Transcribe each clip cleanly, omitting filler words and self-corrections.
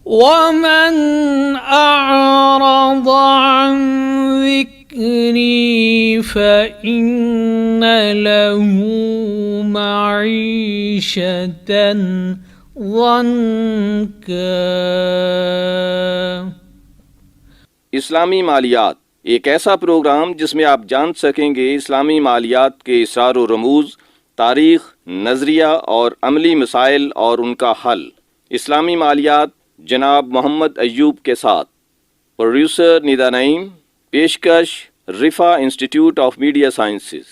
ومن أعرض عن ذكري فإن له معيشة ضنكا۔ اسلامی مالیات ایک ایسا پروگرام جس میں آپ جان سکیں گے اسلامی مالیات کے اسرار و رموز، تاریخ، نظریہ اور عملی مسائل اور ان کا حل۔ اسلامی مالیات جناب محمد ایوب کے ساتھ، پروڈیوسر ندا نعیم، پیشکش رفا انسٹیٹیوٹ آف میڈیا سائنسز۔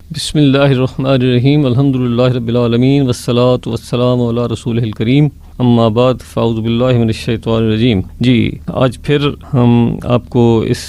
بسم اللہ الرحمن الرحیم، الحمدللہ رب العالمین، والصلاة والسلام علی رسولہ الکریم، اما بعد، فاعوذ باللہ من الشیطان الرجیم۔ جی آج پھر ہم آپ کو اس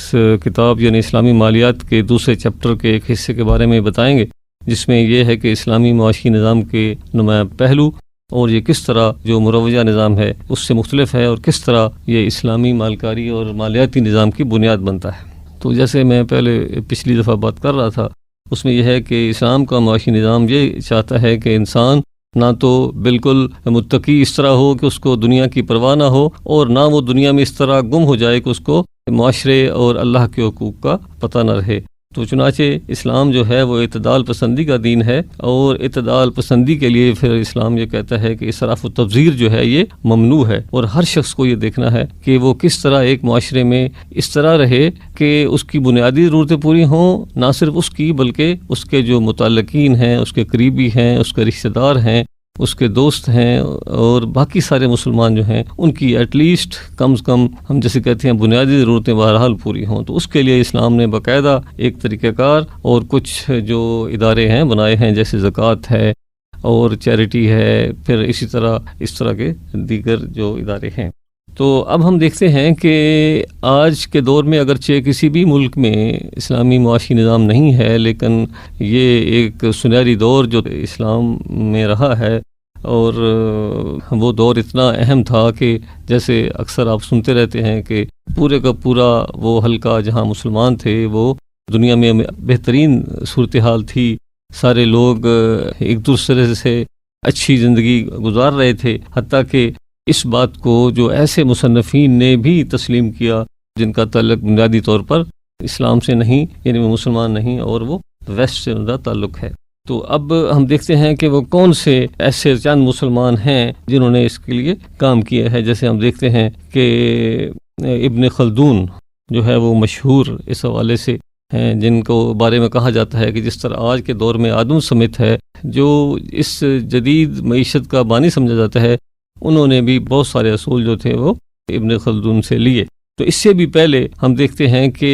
کتاب یعنی اسلامی مالیات کے دوسرے چیپٹر کے ایک حصے کے بارے میں بتائیں گے، جس میں یہ ہے کہ اسلامی معاشی نظام کے نمایاں پہلو اور یہ کس طرح جو مروجہ نظام ہے اس سے مختلف ہے، اور کس طرح یہ اسلامی مالکاری اور مالیاتی نظام کی بنیاد بنتا ہے۔ تو جیسے میں پہلے پچھلی دفعہ بات کر رہا تھا، اس میں یہ ہے کہ اسلام کا معاشی نظام یہ چاہتا ہے کہ انسان نہ تو بالکل متقی اس طرح ہو کہ اس کو دنیا کی پرواہ نہ ہو، اور نہ وہ دنیا میں اس طرح گم ہو جائے کہ اس کو معاشرے اور اللہ کے حقوق کا پتہ نہ رہے۔ تو چنانچہ اسلام جو ہے وہ اعتدال پسندی کا دین ہے، اور اعتدال پسندی کے لیے پھر اسلام یہ کہتا ہے کہ اسراف و تبذیر جو ہے یہ ممنوع ہے، اور ہر شخص کو یہ دیکھنا ہے کہ وہ کس طرح ایک معاشرے میں اس طرح رہے کہ اس کی بنیادی ضرورتیں پوری ہوں، نہ صرف اس کی بلکہ اس کے جو متعلقین ہیں، اس کے قریبی ہیں، اس کے رشتہ دار ہیں، اس کے دوست ہیں، اور باقی سارے مسلمان جو ہیں ان کی ایٹ لیسٹ کم سے کم ہم جیسے کہتے ہیں بنیادی ضرورتیں بہرحال پوری ہوں۔ تو اس کے لیے اسلام نے باقاعدہ ایک طریقہ کار اور کچھ جو ادارے ہیں بنائے ہیں، جیسے زکوٰۃ ہے اور چیریٹی ہے، پھر اسی طرح اس طرح کے دیگر جو ادارے ہیں۔ تو اب ہم دیکھتے ہیں کہ آج کے دور میں اگرچہ کسی بھی ملک میں اسلامی معاشی نظام نہیں ہے، لیکن یہ ایک سنہری دور جو اسلام میں رہا ہے، اور وہ دور اتنا اہم تھا کہ جیسے اکثر آپ سنتے رہتے ہیں کہ پورے کا پورا وہ حلقہ جہاں مسلمان تھے وہ دنیا میں بہترین صورتحال تھی، سارے لوگ ایک دوسرے سے اچھی زندگی گزار رہے تھے، حتیٰ کہ اس بات کو جو ایسے مصنفین نے بھی تسلیم کیا جن کا تعلق بنیادی طور پر اسلام سے نہیں، یعنی وہ مسلمان نہیں اور وہ ویسٹ سے ان کا تعلق ہے۔ تو اب ہم دیکھتے ہیں کہ وہ کون سے ایسے چند مسلمان ہیں جنہوں نے اس کے لیے کام کیا ہے۔ جیسے ہم دیکھتے ہیں کہ ابن خلدون جو ہے وہ مشہور اس حوالے سے ہیں، جن کو بارے میں کہا جاتا ہے کہ جس طرح آج کے دور میں آدم سمتھ ہے جو اس جدید معیشت کا بانی سمجھا جاتا ہے، انہوں نے بھی بہت سارے اصول جو تھے وہ ابن خلدون سے لیے۔ تو اس سے بھی پہلے ہم دیکھتے ہیں کہ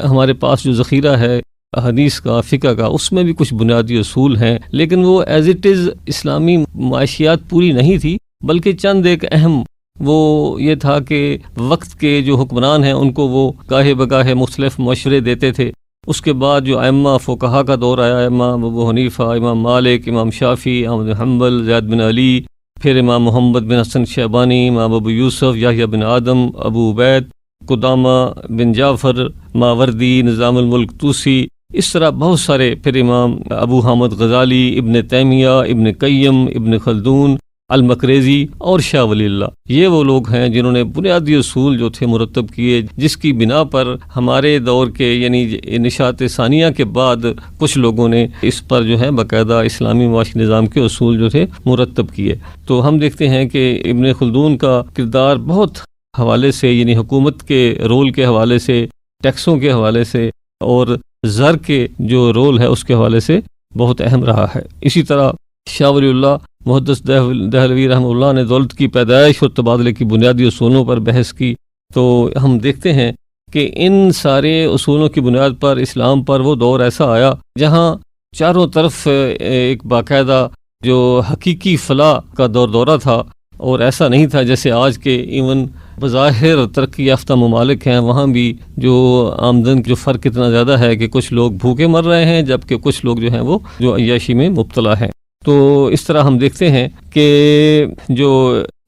ہمارے پاس جو ذخیرہ ہے حدیث کا، فقہ کا، اس میں بھی کچھ بنیادی اصول ہیں، لیکن وہ ایز اٹ از اسلامی معاشیات پوری نہیں تھی، بلکہ چند ایک اہم وہ یہ تھا کہ وقت کے جو حکمران ہیں ان کو وہ گاہے بگاہے مختلف مشورے دیتے تھے۔ اس کے بعد جو ائمہ فقہا کا دور آیا، امام ابو حنیفہ، امام مالک، امام شافعی، احمد بن حنبل، زید بن علی، پھر امام محمد بن حسن شیبانی، امام ابو یوسف، یحییٰ بن آدم، ابو عبید، قدامہ بن جعفر، ماوردی، نظام الملک طوسی، اس طرح بہت سارے، پھر امام ابو حامد غزالی، ابن تیمیہ، ابن قیم، ابن خلدون، المقریزی اور شاہ ولی اللہ۔ یہ وہ لوگ ہیں جنہوں نے بنیادی اصول جو تھے مرتب کیے، جس کی بنا پر ہمارے دور کے یعنی نشاط ثانیہ کے بعد کچھ لوگوں نے اس پر جو ہے باقاعدہ اسلامی معاشی نظام کے اصول جو تھے مرتب کیے۔ تو ہم دیکھتے ہیں کہ ابن خلدون کا کردار بہت حوالے سے، یعنی حکومت کے رول کے حوالے سے، ٹیکسوں کے حوالے سے، اور زر کے جو رول ہے اس کے حوالے سے بہت اہم رہا ہے۔ اسی طرح شاہ ولی اللہ محدث دہلوی رحمہ اللہ نے دولت کی پیدائش اور تبادلے کی بنیادی اصولوں پر بحث کی۔ تو ہم دیکھتے ہیں کہ ان سارے اصولوں کی بنیاد پر اسلام پر وہ دور ایسا آیا جہاں چاروں طرف ایک باقاعدہ جو حقیقی فلاح کا دورہ تھا، اور ایسا نہیں تھا جیسے آج کے ایون بظاہر ترقی یافتہ ممالک ہیں، وہاں بھی جو آمدن جو فرق اتنا زیادہ ہے کہ کچھ لوگ بھوکے مر رہے ہیں، جبکہ کچھ لوگ جو ہیں وہ جو عیاشی میں مبتلا ہیں۔ تو اس طرح ہم دیکھتے ہیں کہ جو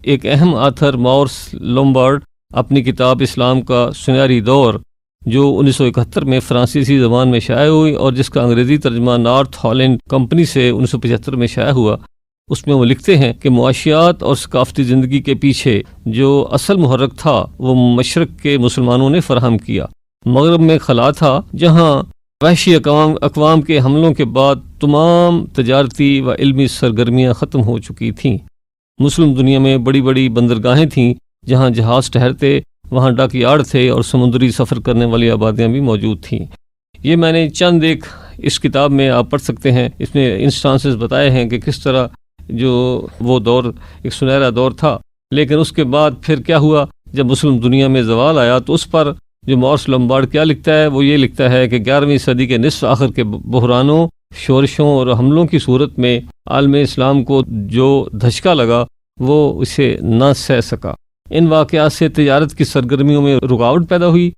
ایک اہم آتھر مورس لومبارڈ اپنی کتاب اسلام کا سنہری دور جو 1971 میں فرانسیسی زبان میں شائع ہوئی، اور جس کا انگریزی ترجمہ نارتھ ہالینڈ کمپنی سے 1975 میں شائع ہوا، اس میں وہ لکھتے ہیں کہ معاشیات اور ثقافتی زندگی کے پیچھے جو اصل محرک تھا وہ مشرق کے مسلمانوں نے فراہم کیا۔ مغرب میں خلا تھا جہاں وحشی اقوام کے حملوں کے بعد تمام تجارتی و علمی سرگرمیاں ختم ہو چکی تھیں۔ مسلم دنیا میں بڑی بڑی بندرگاہیں تھیں جہاں جہاز ٹھہرتے، وہاں ڈاک یارڈ تھے اور سمندری سفر کرنے والی آبادیاں بھی موجود تھیں۔ یہ میں نے چند ایک اس کتاب میں آپ پڑھ سکتے ہیں، اس میں انسٹانسز بتائے ہیں کہ کس طرح جو وہ دور ایک سنہرا دور تھا، لیکن اس کے بعد پھر کیا ہوا، جب مسلم دنیا میں زوال آیا تو اس پر جو مورس لمبارڈ کیا لکھتا ہے، وہ یہ لکھتا ہے کہ 11ویں صدی کے نصف آخر کے بحرانوں، شورشوں اور حملوں کی صورت میں عالم اسلام کو جو دھچکا لگا وہ اسے نہ سہ سکا۔ ان واقعات سے تجارت کی سرگرمیوں میں رکاوٹ پیدا ہوئی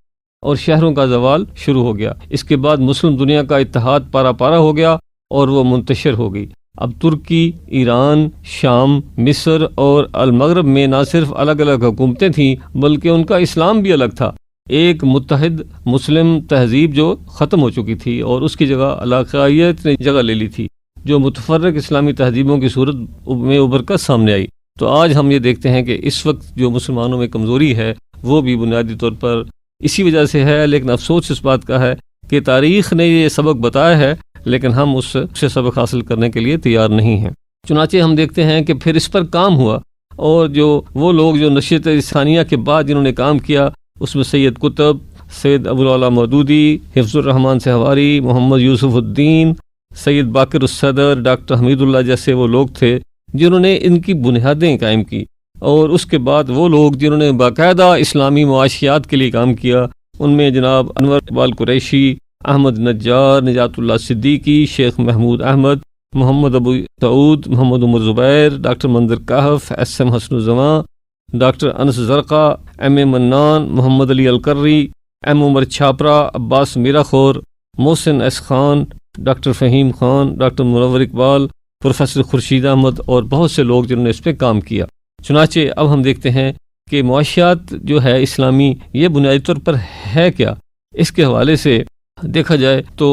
اور شہروں کا زوال شروع ہو گیا۔ اس کے بعد مسلم دنیا کا اتحاد پارا پارا ہو گیا اور وہ منتشر ہو گئی۔ اب ترکی، ایران، شام، مصر اور المغرب میں نہ صرف الگ الگ حکومتیں تھیں بلکہ ان کا اسلام بھی الگ تھا۔ ایک متحد مسلم تہذیب جو ختم ہو چکی تھی اور اس کی جگہ علاقائیت نے جگہ لے لی تھی، جو متفرق اسلامی تہذیبوں کی صورت میں ابھر کر سامنے آئی۔ تو آج ہم یہ دیکھتے ہیں کہ اس وقت جو مسلمانوں میں کمزوری ہے وہ بھی بنیادی طور پر اسی وجہ سے ہے، لیکن افسوس اس بات کا ہے کہ تاریخ نے یہ سبق بتایا ہے لیکن ہم اس سے سبق حاصل کرنے کے لیے تیار نہیں ہیں۔ چنانچہ ہم دیکھتے ہیں کہ پھر اس پر کام ہوا، اور جو وہ لوگ جو نشریت ثانیہ کے بعد جنہوں نے کام کیا، اس میں سید قطب، سید ابوالعلا مودودی، حفظ الرحمن سہواری، محمد یوسف الدین، سید باقر الصدر، ڈاکٹر حمید اللہ جیسے وہ لوگ تھے جنہوں نے ان کی بنیادیں قائم کی۔ اور اس کے بعد وہ لوگ جنہوں نے باقاعدہ اسلامی معاشیات کے لیے کام کیا، ان میں جناب انور اقبال قریشی، احمد نجار، نجات اللہ صدیقی، شیخ محمود احمد، محمد ابو سعود، محمد عمر زبیر، ڈاکٹر منظر کہف، S M Hasanuzzaman, doctor انس زرقا، ایم اے منان، محمد علی القری، ایم عمر چھاپرا، عباس میرا خور، Mohsin S Khan, doctor Fahim Khan, doctor Munawar Iqbal, professor Khurshid Ahmad اور بہت سے لوگ جنہوں نے اس پہ کام کیا۔ چنانچہ اب ہم دیکھتے ہیں کہ معاشیات جو ہے اسلامی، یہ بنیادی طور پر ہے کیا۔ اس کے حوالے سے دیکھا جائے تو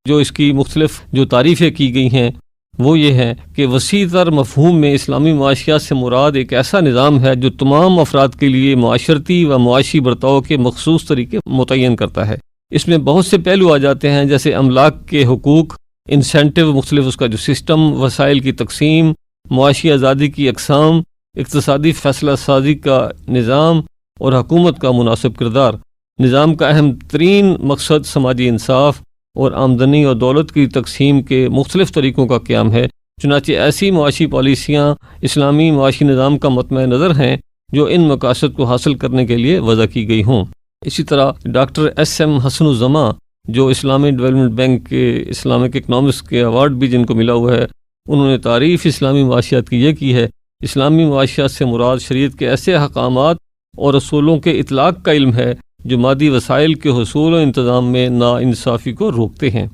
جو اس کی مختلف جو تعریفیں کی گئی ہیں وہ یہ ہے کہ وسیع تر مفہوم میں اسلامی معاشیات سے مراد ایک ایسا نظام ہے جو تمام افراد کے لیے معاشرتی و معاشی برتاؤ کے مخصوص طریقے متعین کرتا ہے۔ اس میں بہت سے پہلو آ جاتے ہیں، جیسے املاک کے حقوق، انسینٹو، مختلف اس کا جو سسٹم، وسائل کی تقسیم، معاشی آزادی کی اقسام، اقتصادی فیصلہ سازی کا نظام اور حکومت کا مناسب کردار۔ نظام کا اہم ترین مقصد سماجی انصاف اور آمدنی اور دولت کی تقسیم کے مختلف طریقوں کا قیام ہے۔ چنانچہ ایسی معاشی پالیسیاں اسلامی معاشی نظام کا مطمع نظر ہیں جو ان مقاصد کو حاصل کرنے کے لیے وضع کی گئی ہوں۔ اسی طرح ڈاکٹر ایس ایم حسن الزماں جو اسلامی ڈیولپمنٹ بینک کے اسلامک اکنامکس کے ایوارڈ بھی جن کو ملا ہوا ہے، انہوں نے تعریف اسلامی معاشیات کی یہ کی ہے: اسلامی معاشیات سے مراد شریعت کے ایسے احکامات اور اصولوں کے اطلاق کا علم ہے جو مادی وسائل کے حصول و انتظام میں ناانصافی کو روکتے ہیں،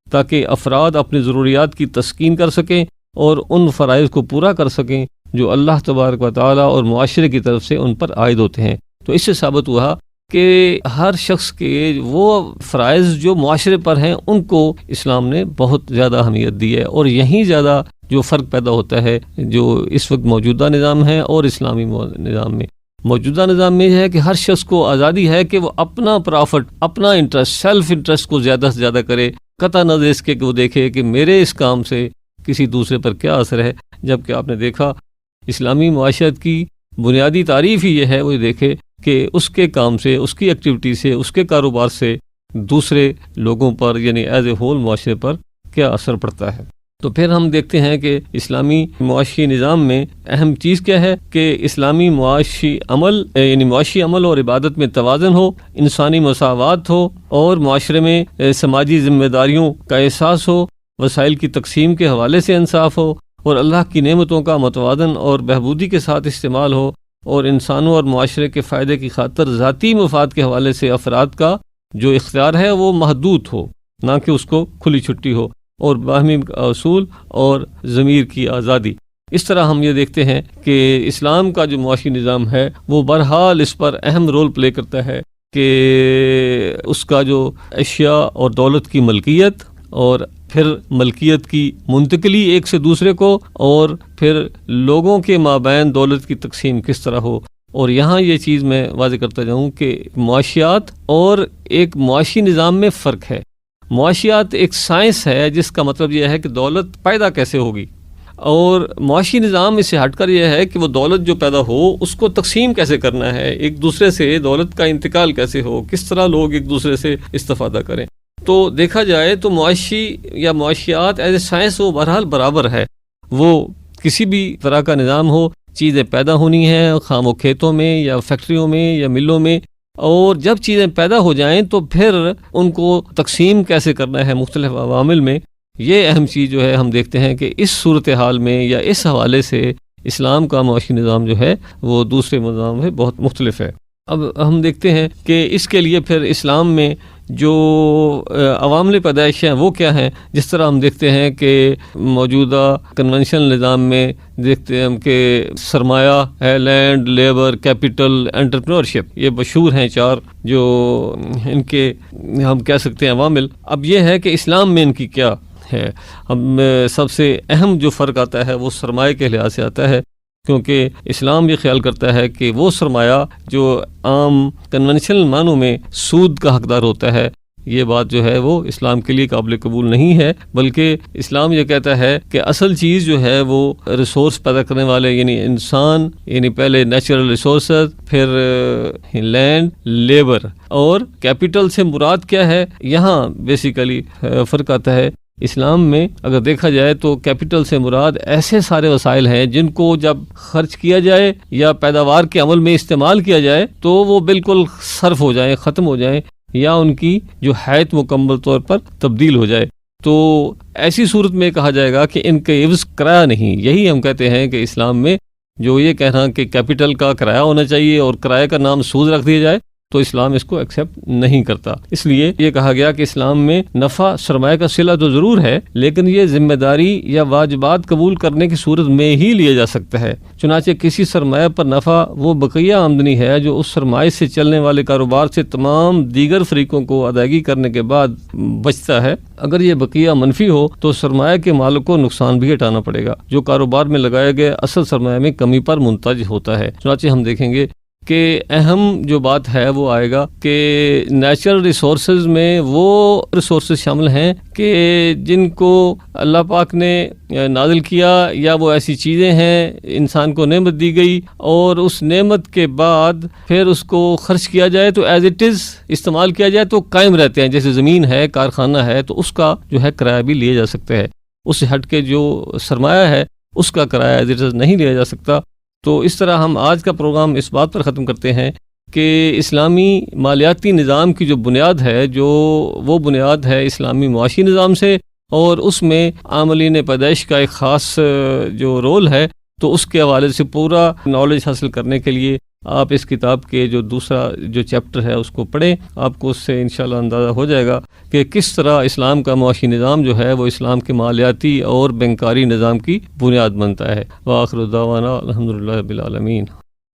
تاکہ افراد اپنی ضروریات کی تسکین کر سکیں اور ان فرائض کو پورا کر سکیں جو اللہ تبارک و تعالیٰ اور معاشرے کی طرف سے ان پر عائد ہوتے ہیں۔ تو اس سے ثابت ہوا کہ ہر شخص کے وہ فرائض جو معاشرے پر ہیں ان کو اسلام نے بہت زیادہ اہمیت دی ہے، اور یہیں زیادہ جو فرق پیدا ہوتا ہے جو اس وقت موجودہ نظام ہے اور اسلامی نظام میں۔ موجودہ نظام میں یہ ہے کہ ہر شخص کو آزادی ہے کہ وہ اپنا پرافٹ، اپنا انٹرسٹ، سیلف انٹرسٹ کو زیادہ سے زیادہ کرے، قطع نظر اس کے کہ وہ دیکھے کہ میرے اس کام سے کسی دوسرے پر کیا اثر ہے۔ جبکہ آپ نے دیکھا اسلامی معاشیت کی بنیادی تعریف ہی یہ ہے، وہ دیکھے کہ اس کے کام سے، اس کی ایکٹیویٹی سے، اس کے کاروبار سے دوسرے لوگوں پر یعنی ایز اے ہول معاشرے پر کیا اثر پڑتا ہے۔ تو پھر ہم دیکھتے ہیں کہ اسلامی معاشی نظام میں اہم چیز کیا ہے کہ اسلامی معاشی عمل یعنی معاشی عمل اور عبادت میں توازن ہو، انسانی مساوات ہو اور معاشرے میں سماجی ذمہ داریوں کا احساس ہو، وسائل کی تقسیم کے حوالے سے انصاف ہو اور اللہ کی نعمتوں کا متوازن اور بہبودی کے ساتھ استعمال ہو، اور انسانوں اور معاشرے کے فائدے کی خاطر ذاتی مفاد کے حوالے سے افراد کا جو اختیار ہے وہ محدود ہو، نہ کہ اس کو کھلی چھٹی ہو، اور باہمی اصول اور ضمیر کی آزادی۔ اس طرح ہم یہ دیکھتے ہیں کہ اسلام کا جو معاشی نظام ہے وہ بہرحال اس پر اہم رول پلے کرتا ہے کہ اس کا جو اشیاء اور دولت کی ملکیت اور پھر ملکیت کی منتقلی ایک سے دوسرے کو، اور پھر لوگوں کے مابین دولت کی تقسیم کس طرح ہو۔ اور یہاں یہ چیز میں واضح کرتا جاؤں کہ معاشیات اور ایک معاشی نظام میں فرق ہے۔ معاشیات ایک سائنس ہے جس کا مطلب یہ ہے کہ دولت پیدا کیسے ہوگی، اور معاشی نظام اس سے ہٹ کر یہ ہے کہ وہ دولت جو پیدا ہو اس کو تقسیم کیسے کرنا ہے، ایک دوسرے سے دولت کا انتقال کیسے ہو، کس طرح لوگ ایک دوسرے سے استفادہ کریں۔ تو دیکھا جائے تو معاشی یا معاشیات ایز اے سائنس وہ بہرحال برابر ہے، وہ کسی بھی طرح کا نظام ہو، چیزیں پیدا ہونی ہیں خواہ وہ کھیتوں میں یا فیکٹریوں میں یا ملوں میں، اور جب چیزیں پیدا ہو جائیں تو پھر ان کو تقسیم کیسے کرنا ہے مختلف عوامل میں، یہ اہم چیز جو ہے ہم دیکھتے ہیں کہ اس صورتحال میں یا اس حوالے سے اسلام کا معاشی نظام جو ہے وہ دوسرے نظام سے بہت مختلف ہے۔ اب ہم دیکھتے ہیں کہ اس کے لیے پھر اسلام میں جو عوامل پیدائش ہیں وہ کیا ہیں۔ جس طرح ہم دیکھتے ہیں کہ موجودہ کنونشنل نظام میں دیکھتے ہیں ہم کہ سرمایہ ہے، لینڈ، لیبر، کیپٹل، انٹرپرینورشپ، یہ مشہور ہیں چار جو ان کے ہم کہہ سکتے ہیں عوامل۔ اب یہ ہے کہ اسلام میں ان کی کیا ہے۔ ہم سب سے اہم جو فرق آتا ہے وہ سرمایہ کے لحاظ سے آتا ہے، کیونکہ اسلام یہ خیال کرتا ہے کہ وہ سرمایہ جو عام کنونشنل معنوں میں سود کا حقدار ہوتا ہے، یہ بات جو ہے وہ اسلام کے لیے قابل قبول نہیں ہے، بلکہ اسلام یہ کہتا ہے کہ اصل چیز جو ہے وہ ریسورس پیدا کرنے والے یعنی انسان، یعنی پہلے نیچرل ریسورسز، پھر لینڈ، لیبر، اور کیپٹل سے مراد کیا ہے۔ یہاں بیسیکلی فرق آتا ہے۔ اسلام میں اگر دیکھا جائے تو کیپٹل سے مراد ایسے سارے وسائل ہیں جن کو جب خرچ کیا جائے یا پیداوار کے عمل میں استعمال کیا جائے تو وہ بالکل صرف ہو جائیں، ختم ہو جائیں، یا ان کی جو حیت مکمل طور پر تبدیل ہو جائے۔ تو ایسی صورت میں کہا جائے گا کہ ان کے عوض کرایہ نہیں۔ یہی ہم کہتے ہیں کہ اسلام میں جو یہ کہنا کہ کیپٹل کا کرایہ ہونا چاہیے اور کرایہ کا نام سود رکھ دیا جائے، تو اسلام اس کو ایکسیپٹ نہیں کرتا۔ اس لیے یہ کہا گیا کہ اسلام میں نفع سرمایہ کا صلہ تو ضرور ہے، لیکن یہ ذمہ داری یا واجبات قبول کرنے کی صورت میں ہی لیا جا سکتا ہے۔ چنانچہ کسی سرمایہ پر نفع وہ بقیہ آمدنی ہے جو اس سرمایہ سے چلنے والے کاروبار سے تمام دیگر فریقوں کو ادائیگی کرنے کے بعد بچتا ہے۔ اگر یہ بقیہ منفی ہو تو سرمایہ کے مالک کو نقصان بھی اٹھانا پڑے گا جو کاروبار میں لگائے گئے اصل سرمایہ میں کمی پر منتج ہوتا ہے۔ چنانچہ ہم دیکھیں گے کہ اہم جو بات ہے وہ آئے گا کہ نیچرل ریسورسز میں وہ ریسورسز شامل ہیں کہ جن کو اللہ پاک نے نازل کیا، یا وہ ایسی چیزیں ہیں انسان کو نعمت دی گئی اور اس نعمت کے بعد پھر اس کو خرچ کیا جائے تو ایز اٹ از استعمال کیا جائے تو قائم رہتے ہیں۔ جیسے زمین ہے، کارخانہ ہے، تو اس کا جو ہے کرایہ بھی لیا جا سکتا ہے۔ اس سے ہٹ کے جو سرمایہ ہے اس کا کرایہ ایز اٹ از نہیں لیا جا سکتا۔ تو اس طرح ہم آج کا پروگرام اس بات پر ختم کرتے ہیں کہ اسلامی مالیاتی نظام کی جو بنیاد ہے، جو وہ بنیاد ہے اسلامی معاشی نظام سے، اور اس میں عاملین پیدائش کا ایک خاص جو رول ہے، تو اس کے حوالے سے پورا نالج حاصل کرنے کے لیے آپ اس کتاب کے جو دوسرا جو چیپٹر ہے اس کو پڑھیں۔ آپ کو اس سے انشاءاللہ اندازہ ہو جائے گا کہ کس طرح اسلام کا معاشی نظام جو ہے وہ اسلام کے مالیاتی اور بینکاری نظام کی بنیاد بنتا ہے۔ وآخر دعوانا الحمدللہ رب العالمین۔